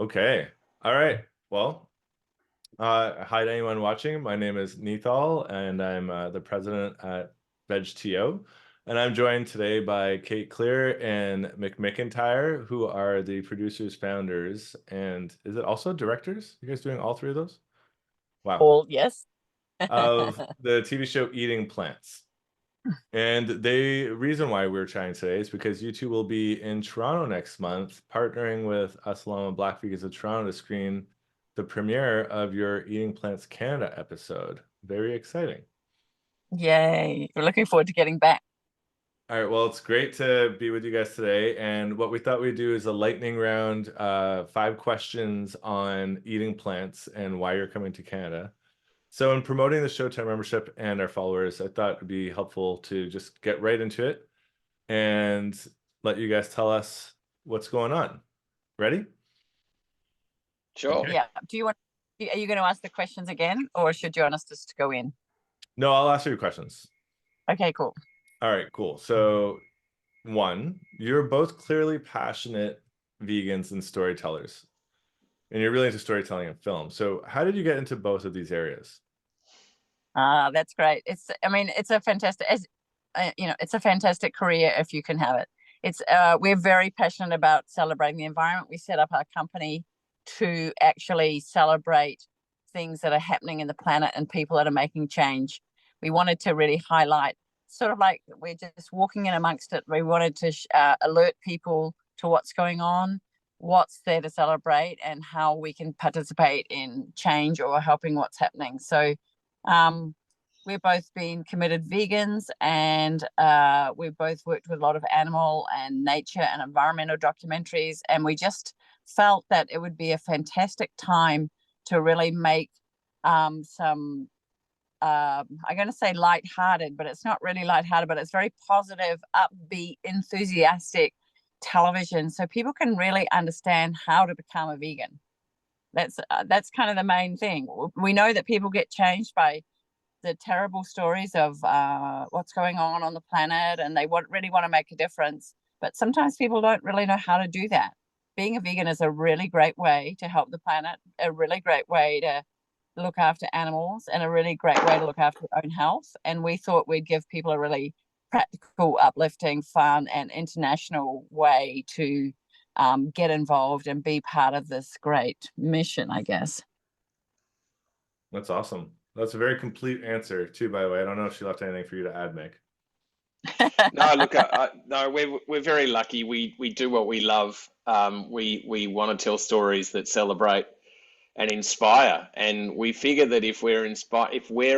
Okay. All right. Well, hi to anyone watching. My name is Nital, and I'm the president at VegTO. And I'm joined today by Kate Clere and Mick Micintyre, who are the producers, founders, and is it also directors? You guys doing all three of those? Wow. All yes. Of the TV show Eating Plants. And the reason why we're chatting today is because you two will be in Toronto next month, partnering with us along with Black Vegans of Toronto to screen the premiere of your Eating Plants Canada episode. Very exciting. Yay. We're looking forward to getting back. All right, well, it's great to be with you guys today. And what we thought we'd do is a lightning round, 5 questions on eating plants and why you're coming to Canada. So in promoting the Showtime membership and our followers, I thought it'd be helpful to just get right into it and let you guys tell us what's going on. Ready? Sure. Okay. Yeah. Are you going to ask the questions again, or should you want us just to go in? No, I'll ask you questions. Okay, cool. All right, cool. So, one, you're both clearly passionate vegans and storytellers, and you're really into storytelling and film. So, how did you get into both of these areas? That's great. It's a fantastic, it's a fantastic career if you can have it. We're very passionate about celebrating the environment. We set up our company to actually celebrate things that are happening in the planet and people that are making change. We wanted to really highlight, sort of like we're just walking in amongst it. We wanted to alert people to what's going on, what's there to celebrate, and how we can participate in change or helping what's happening. So we've both been committed vegans, and we've both worked with a lot of animal and nature and environmental documentaries, and we just felt that it would be a fantastic time to really make some I'm going to say lighthearted, but it's not really lighthearted, but it's very positive, upbeat, enthusiastic television, so people can really understand how to become a vegan. That's kind of the main thing. We know that people get changed by the terrible stories of what's going on the planet, and they really want to make a difference, but sometimes people don't really know how to do that. Being a vegan is a really great way to help the planet, a really great way to look after animals, and a really great way to look after your own health. And we thought we'd give people a really practical, uplifting, fun, and international way to get involved and be part of this great mission, I guess. That's awesome. That's a very complete answer, too, by the way. I don't know if she left anything for you to add, Mick. No, look, no, we're very lucky. We do what we love. We want to tell stories that celebrate and inspire, and we figure that if we're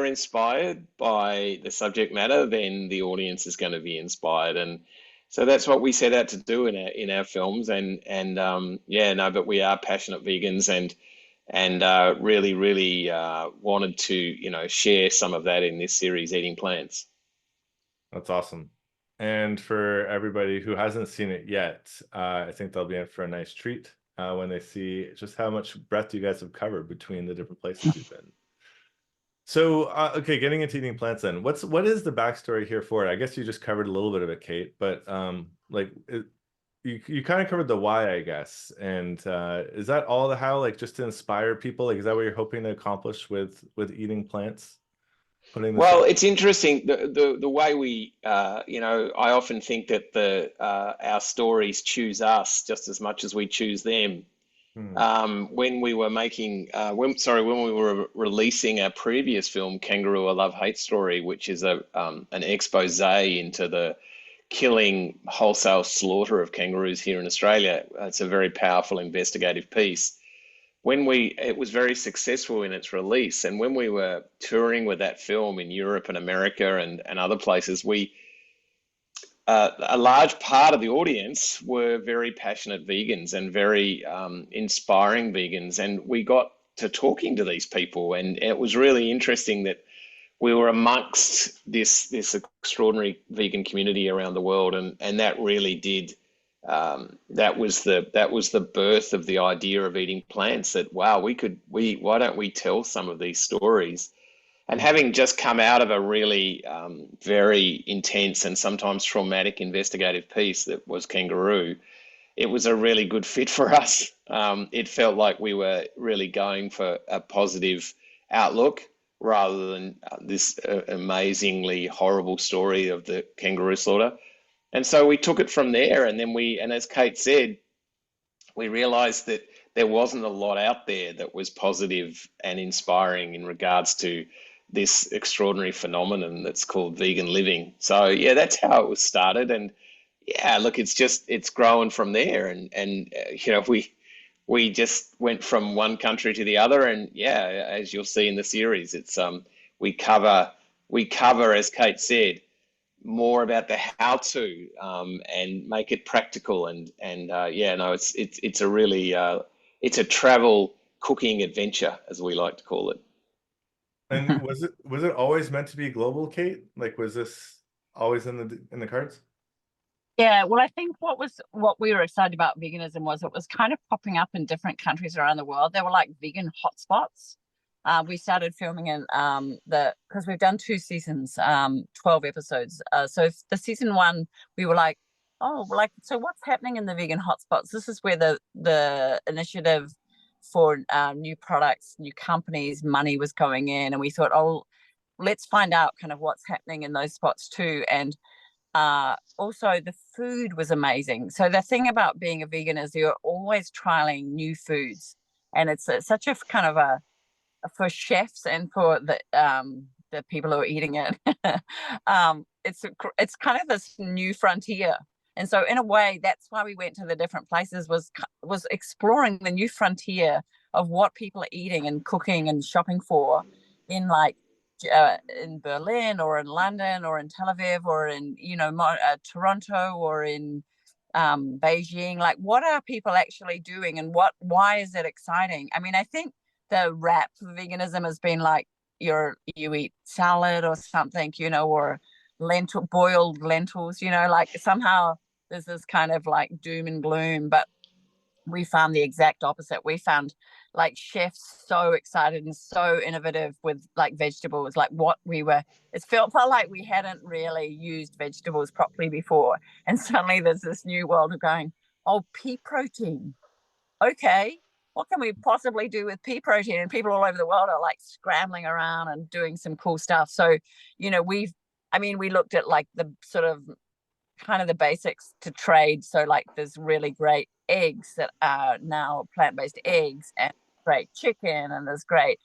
inspired by the subject matter, then the audience is going to be inspired, and so that's what we set out to do in our films. And yeah, no, but we are passionate vegans, and really wanted to share some of that in this series, Eating Plants. That's awesome. And for everybody who hasn't seen it yet, I think they'll be in for a nice treat when they see just how much breadth you guys have covered between the different places you've been. So, okay, getting into Eating Plants then. What is the backstory here for it? I guess you just covered a little bit of it, Kate, but you kind of covered the why, I guess. And is that all the how, like just to inspire people? Like, is that what you're hoping to accomplish with Eating Plants? Well, it's interesting the way we, I often think that our stories choose us just as much as we choose them. When we were when we were releasing our previous film, Kangaroo: A Love-Hate Story, which is an expose into the killing, wholesale slaughter of kangaroos here in Australia. It's a very powerful investigative piece. It was very successful in its release, and when we were touring with that film in Europe and America and other places, a large part of the audience were very passionate vegans and very inspiring vegans, and we got to talking to these people, and it was really interesting that we were amongst this extraordinary vegan community around the world, and that really did. That was the birth of the idea of Eating Plants. That wow, why don't we tell some of these stories? And having just come out of a really very intense and sometimes traumatic investigative piece that was Kangaroo, it was a really good fit for us. It felt like we were really going for a positive outlook rather than this amazingly horrible story of the kangaroo slaughter. And so we took it from there, and then and as Kate said, we realized that there wasn't a lot out there that was positive and inspiring in regards to this extraordinary phenomenon that's called vegan living. So yeah, that's how it was started. And yeah, look, it's growing from there. And we just went from one country to the other. And yeah, as you'll see in the series, it's we cover as Kate said, more about the how to, and make it practical. And yeah, no, it's a really it's a travel cooking adventure, as we like to call it. And was it always meant to be global, Kate? Like, was this always in the cards? Yeah, well, I think what we were excited about veganism was it was kind of popping up in different countries around the world. There were like vegan hotspots. We started filming in because we've done 2 seasons, 12 episodes. So the season 1, we were like, oh, like, so what's happening in the vegan hotspots? This is where the initiative for new products, new companies, money was going in, and we thought, oh, let's find out kind of what's happening in those spots too. And also the food was amazing. So the thing about being a vegan is you're always trialing new foods, and it's such a kind of a for chefs and for the people who are eating it. It's kind of this new frontier, and so in a way that's why we went to the different places, was exploring the new frontier of what people are eating and cooking and shopping for in like in Berlin or in London or in Tel Aviv or in Toronto or in Beijing. Like, what are people actually doing, and why is it exciting? I mean, I think the rap for veganism has been like you eat salad or something, or boiled lentils, like somehow there's this kind of like doom and gloom. But we found the exact opposite. We found like chefs so excited and so innovative with like vegetables, like it felt like we hadn't really used vegetables properly before. And suddenly there's this new world of going, oh, pea protein. Okay, what can we possibly do with pea protein? And people all over the world are like scrambling around and doing some cool stuff. So, we looked at like the sort of kind of the basics to trade. So like there's really great eggs that are now plant-based eggs, and great chicken, and there's great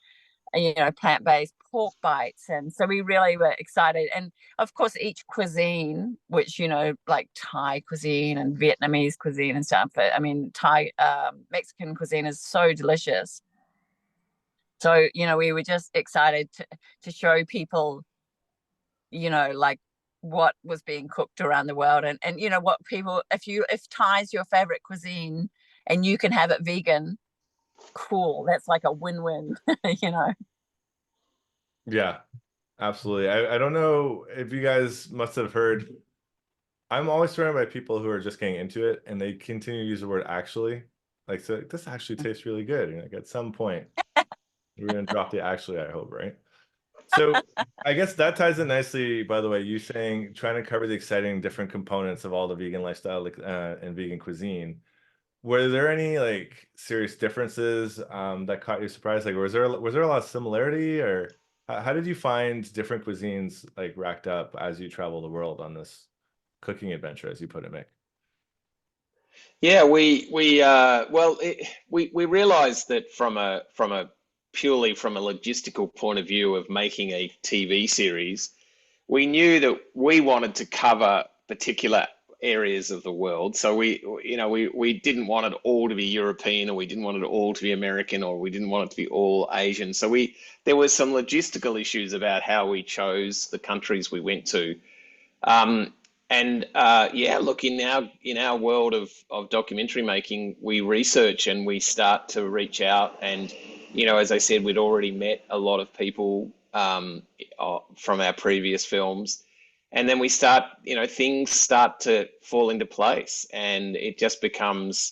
plant-based pork bites. And so we really were excited. And of course each cuisine, which like Thai cuisine and Vietnamese cuisine and stuff, I mean Thai Mexican cuisine is so delicious. So we were just excited to show people like what was being cooked around the world, and what people, if Thai is your favorite cuisine and you can have it vegan, cool, that's like a win-win. Yeah, absolutely. I don't know if you guys must have heard, I'm always surrounded by people who are just getting into it and they continue to use the word actually, like, so this actually tastes really good, and like at some point we're gonna drop the actually, I hope, right? So I guess that ties in nicely, by the way, you saying trying to cover the exciting different components of all the vegan lifestyle and vegan cuisine. Were there any like serious differences that caught you surprised? Like, was there a lot of similarity, or how did you find different cuisines like racked up as you travel the world on this cooking adventure, as you put it, Mick? Yeah, we realized that from a purely from a logistical point of view of making a TV series, we knew that we wanted to cover particular areas of the world. So we didn't want it all to be European, or we didn't want it all to be American, or we didn't want it to be all Asian. So there was some logistical issues about how we chose the countries we went to. Yeah, look, in our world of documentary making, we research and we start to reach out. And as I said, we'd already met a lot of people from our previous films, and then we start, things start to fall into place, and it just becomes,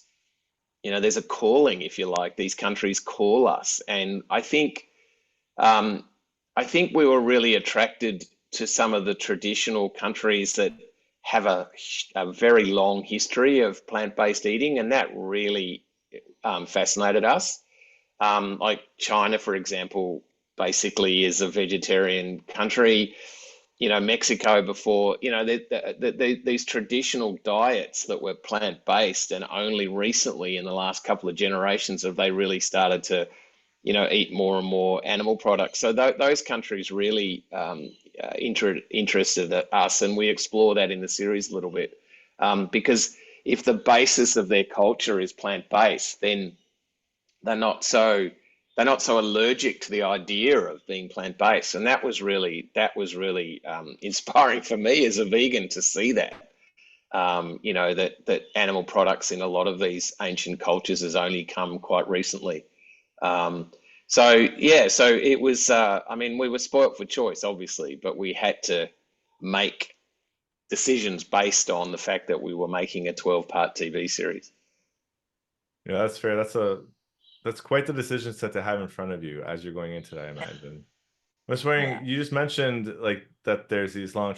there's a calling, if you like. These countries call us, and I think we were really attracted to some of the traditional countries that have a very long history of plant-based eating, and that really fascinated us. Like China, for example, basically is a vegetarian country. Mexico before, these traditional diets that were plant-based, and only recently in the last couple of generations have they really started to, eat more and more animal products. So those countries really interested us, and we explore that in the series a little bit, because if the basis of their culture is plant-based, then they're not so allergic to the idea of being plant-based. And that was really inspiring for me as a vegan to see that. That animal products in a lot of these ancient cultures has only come quite recently. So it was, we were spoilt for choice, obviously, but we had to make decisions based on the fact that we were making a 12-part TV series. Yeah, that's fair. That's quite the decision set to have in front of you as you're going into that, I imagine. I was wondering, you just mentioned like that there's these long,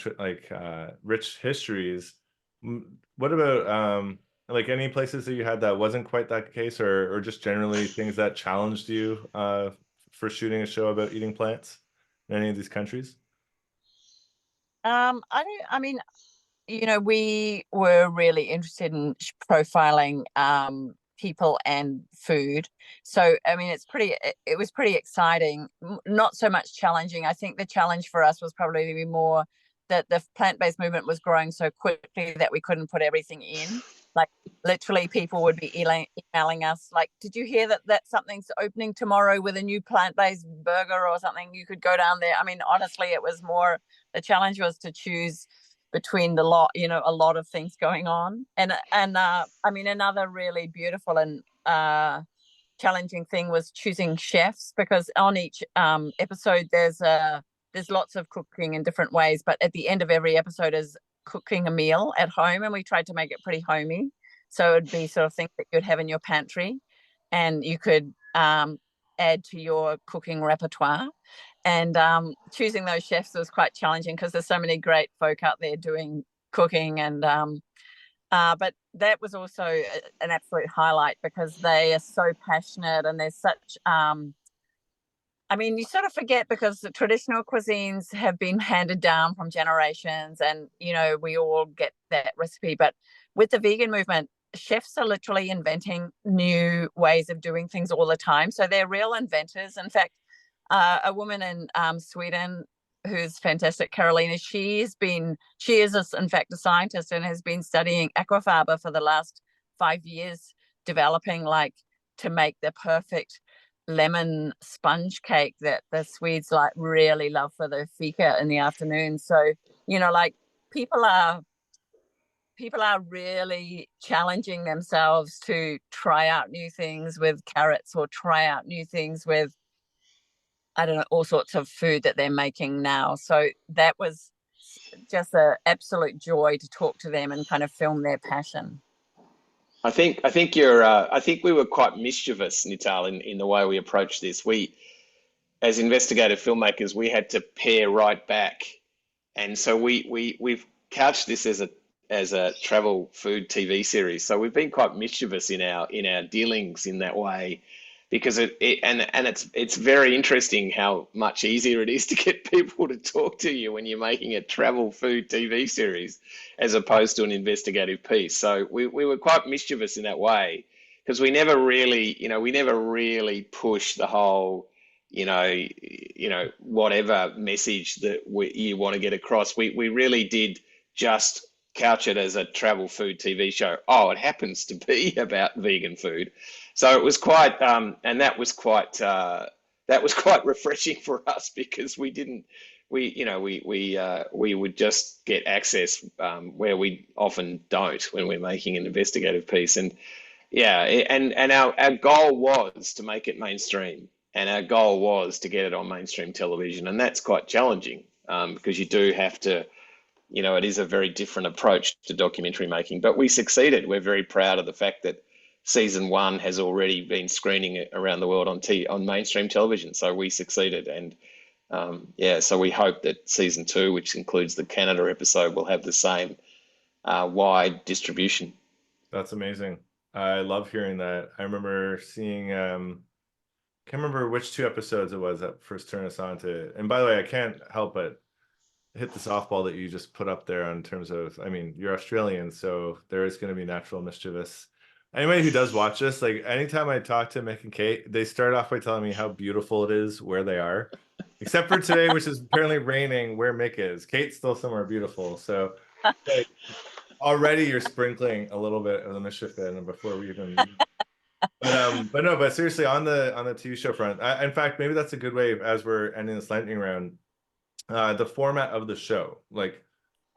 rich histories. What about like any places that you had that wasn't quite that case, or just generally things that challenged you for shooting a show about eating plants in any of these countries? We were really interested in profiling people and food. So, it was pretty exciting, not so much challenging. I think the challenge for us was probably more that the plant-based movement was growing so quickly that we couldn't put everything in. Like literally people would be emailing us like, did you hear that something's opening tomorrow with a new plant-based burger or something? You could go down there. Honestly, it was more, the challenge was to choose between a lot of things going on. And another really beautiful and challenging thing was choosing chefs, because on each episode there's lots of cooking in different ways, but at the end of every episode is cooking a meal at home, and we tried to make it pretty homey. So it'd be sort of things that you'd have in your pantry, and you could add to your cooking repertoire. And choosing those chefs was quite challenging because there's so many great folk out there doing cooking. And but that was also an absolute highlight, because they are so passionate, and there's such you sort of forget, because the traditional cuisines have been handed down from generations, and we all get that recipe. But with the vegan movement, chefs are literally inventing new ways of doing things all the time. So they're real inventors. In fact, a woman in Sweden who's fantastic, Carolina, she is, in fact, a scientist, and has been studying aquafaba for the last 5 years, developing to make the perfect lemon sponge cake that the Swedes really love for their fika in the afternoon. So people are really challenging themselves to try out new things with carrots, or try out new things with, I don't know, all sorts of food that they're making now. So that was just an absolute joy to talk to them and kind of film their passion. I think we were quite mischievous, Nital, in the way we approached this. We, as investigative filmmakers, we had to pare right back, and so we've couched this as a travel food TV series. So we've been quite mischievous in our dealings in that way, because it's very interesting how much easier it is to get people to talk to you when you're making a travel food TV series as opposed to an investigative piece. So we were quite mischievous in that way, because we never really push the whole, whatever message that you want to get across. We really did just couch it as a travel food TV show. Oh, it happens to be about vegan food. So it was quite, and that was quite refreshing for us, because we would just get access where we often don't when we're making an investigative piece. And our goal was to make it mainstream, and our goal was to get it on mainstream television, and that's quite challenging, because you do have to, it is a very different approach to documentary making, but we succeeded. We're very proud of the fact that season 1 has already been screening around the world on mainstream television. So we succeeded. And so we hope that season 2, which includes the Canada episode, will have the same wide distribution. That's amazing. I love hearing that. I remember seeing can't remember which 2 episodes it was that first turned us on to it. And by the way, I can't help but hit the softball that you just put up there in terms of, I mean, you're Australian, so there is going to be natural mischievous. Anybody who does watch this, like anytime I talk to Mick and Kate, they start off by telling me how beautiful it is where they are. Except for today, which is apparently raining where Mick is. Kate's still somewhere beautiful. So like, already you're sprinkling a little bit of the mischief in before we even but no, but seriously, on the TV show front, in fact, maybe that's a good way as we're ending this lightning round. The format of the show, like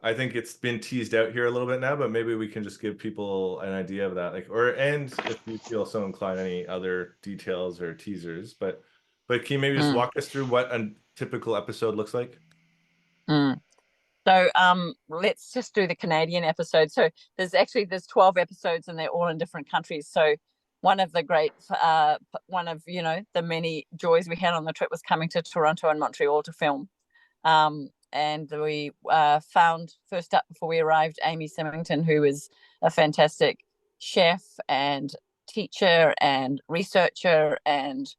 I think it's been teased out here a little bit now, but maybe we can just give people an idea of that, like, and if you feel so inclined, any other details or teasers. But can you maybe just walk us through what a typical episode looks like? So let's just do the Canadian episode. So there's 12 episodes and they're all in different countries. So one of the the many joys we had on the trip was coming to Toronto and Montreal to film. And we found first up before we arrived Amy Symington, who is a fantastic chef and teacher and researcher and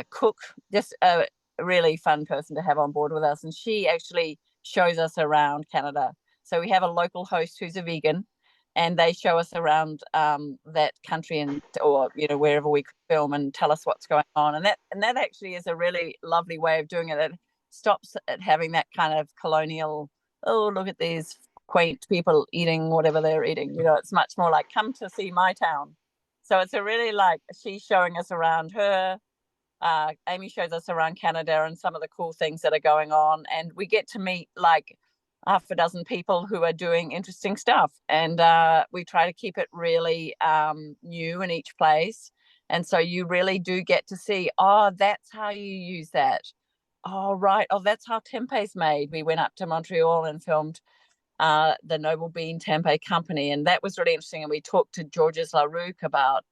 cook, just a really fun person to have on board with us. And she actually shows us around Canada. So we have a local host who's a vegan, and they show us around that country or wherever we could film and tell us what's going on. And that actually is a really lovely way of doing it. It stops it having that kind of colonial, oh, look at these quaint people eating whatever they're eating. It's much more like, come to see my town. So it's a really like, she's showing us around her. Amy shows us around Canada and some of the cool things that are going on. And we get to meet like half a dozen people who are doing interesting stuff. And we try to keep it really new in each place. And so you really do get to see, oh, that's how you use that. Oh, right. Oh, that's how tempeh's made. We went up to Montreal and filmed the Noble Bean Tempeh Company. And that was really interesting. And we talked to Georges Larouque about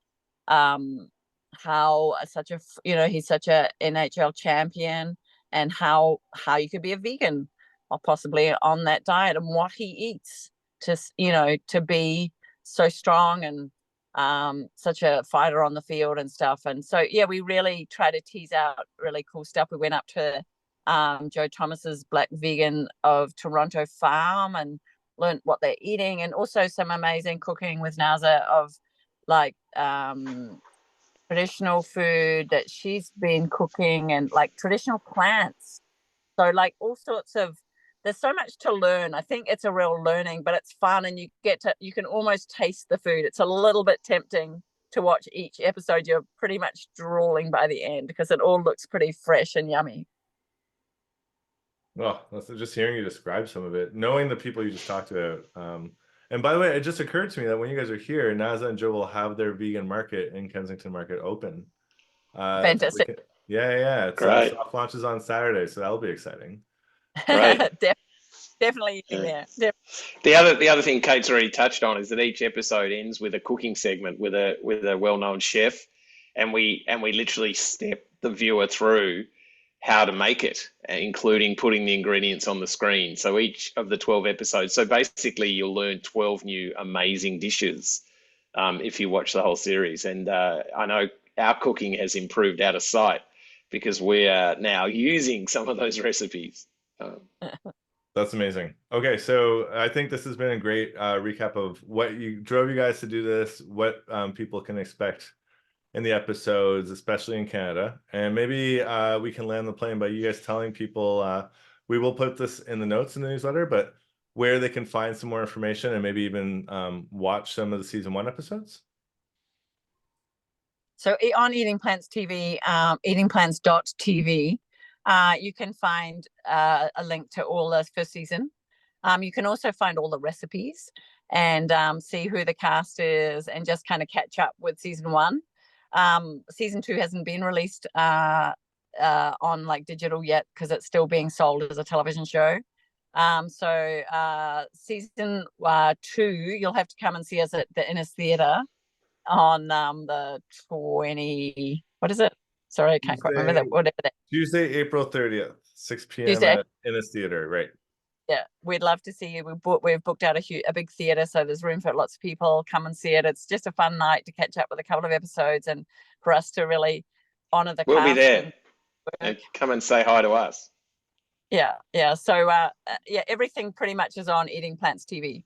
how he's such a NHL champion, and how you could be a vegan or possibly on that diet, and what he eats to be so strong and such a fighter on the field and stuff. And so we really try to tease out really cool stuff. We went up to Joe Thomas's Black Vegan of Toronto farm and learned what they're eating, and also some amazing cooking with Naza of like traditional food that she's been cooking, and like traditional plants. So like all sorts of, there's so much to learn. I think it's a real learning, but it's fun, and you can almost taste the food. It's a little bit tempting to watch each episode. You're pretty much drooling by the end because it all looks pretty fresh and yummy. Well, that's just hearing you describe some of it, knowing the people you just talked about. And by the way, it just occurred to me that when you guys are here, Naza and Joe will have their vegan market in Kensington Market open. Fantastic. Yeah. It's soft launches on Saturday, so that'll be exciting. Right. Definitely there. The other thing Kate's already touched on is that each episode ends with a cooking segment with a well-known chef, and we literally step the viewer through how to make it, including putting the ingredients on the screen. So each of the 12 episodes. So basically, you'll learn 12 new amazing dishes if you watch the whole series. And I know our cooking has improved out of sight because we are now using some of those recipes. That's amazing. Okay, so I think this has been a great recap of what drove you guys to do this, what people can expect in the episodes, especially in Canada. And maybe we can land the plane by you guys telling people, we will put this in the notes in the newsletter, but where they can find some more information and maybe even watch some of the season 1 episodes. So on Eating Plants TV, eatingplants.tv, you can find a link to all the first season. You can also find all the recipes and see who the cast is and just kind of catch up with season 1. Season 2 hasn't been released on like digital yet because it's still being sold as a television show. So season 2, you'll have to come and see us at the Innis Theatre on the 20, what is it? Sorry, I can't quite remember that. Whatever that. Tuesday, April 30th, 6 p.m. Tuesday. at Innis Theatre, right? Yeah, we'd love to see you. We've booked out a big theater, so there's room for lots of people. Come and see it. It's just a fun night to catch up with a couple of episodes and for us to really honor the We'll be cast there, and and come and say hi to us. yeah. So yeah, everything pretty much is on Eating Plants TV.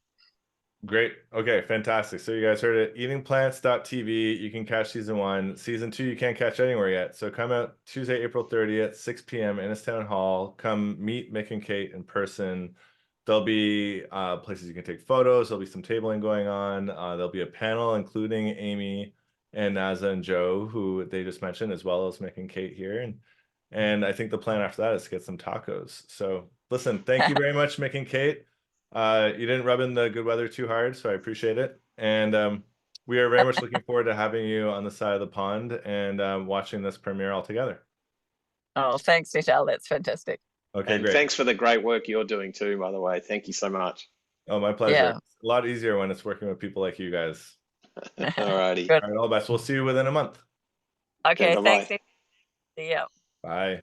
Great. Okay, fantastic. So you guys heard it. Eatingplants.tv. You can catch season 1. Season 2 you can't catch anywhere yet. So come out Tuesday, April 30th, 6 p.m. Innis Hall. Come meet Mick and Kate in person. There'll be places you can take photos. There'll be some tabling going on. There'll be a panel including Amy and Naza and Joe, who they just mentioned, as well as Mick and Kate here. And I think the plan after that is to get some tacos. So listen, thank you very much, Mick and Kate. You didn't rub in the good weather too hard, so I appreciate it. And we are very much looking forward to having you on the side of the pond and watching this premiere all together. Oh, thanks, Nital. That's fantastic. Okay, And great. thanks for the great work you're doing too, by the way. Thank you so much. Oh, my pleasure. Yeah. It's a lot easier when it's working with people like you guys. All righty. Good. All right, all the best. We'll see you within a month. Okay, Okay, bye-bye. thanks. See ya. Bye.